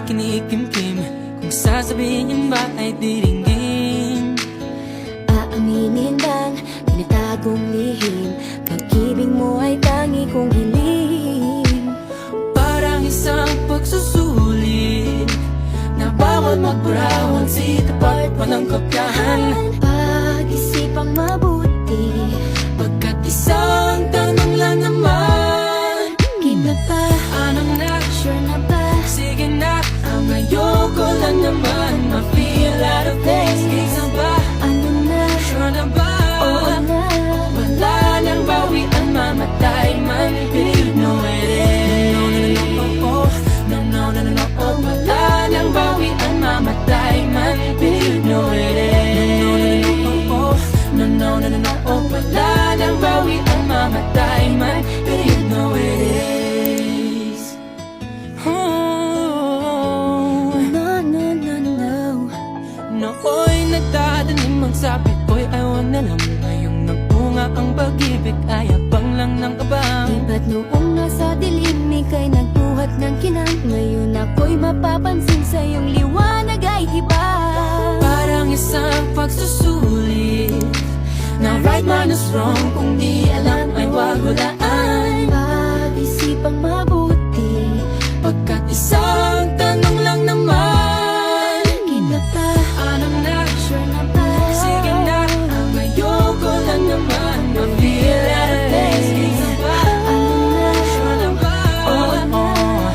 kinikimkim. Kung sasabihin niya ba ay diringgin. Aaminin bang tinatagong lihim, pag-ibig mo ay tangi kong hiling. Parang isang pagsusulit na bawal magburawan, si tapat pa ng kopyahan. Pag-isipang mabuti, Pagkat isang tanong lang naman, keep na ba? anong na? Sure na ba? Sige na, ang ayoko lang naman ma-feel out of place. Isa ba? Ano na? Sure na ba? Oo na. Wala nang bawian, mamatay man, you know it is. No, no, no, no, oh, no, no, no, no, no, oh. Wala nang bawian, mamatay man, you know it is. No, no, no, no, oh, no, no, no, no, no, oh. Wala nang bawian, mamatay man, you know it is. Oh, No, no, no, no. nooy nagdadanim ang sabi ko'y ayaw na lang. Ngayong nagpunga ang pag-ibig ay abang lang ng abang. Iba't noong nasa dilim, ika'y nagbuhat ng kinang. Ngayon ako'y mapapansin sa iyong liwanag ay iba. Parang isang pagsusulit na right man is wrong. Kung di alam ay wag hulaan. Pag-isipang mabuti, Pagkat isang tanong lang naman, kita pa? anong na? Sure na ba? Sige na, ang ayoko lang naman ma-feel out of place. Isa ba? Ano na? Sure na ba? Oo na.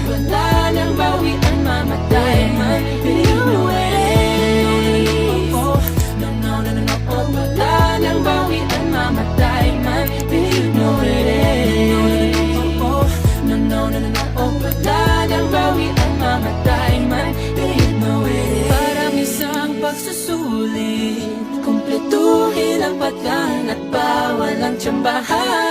Wala nang bawian, mamatay man, you know it is. No, no, no, no, no, oh. Wala nang bawian, mamatay man, you know it is. No, no, no, no, no, oh. Wala nang bawian, mamatay man, you know it is. Parang isang pagsusulit, kumpletuhin ang pagkan at bawal ang tsambahan.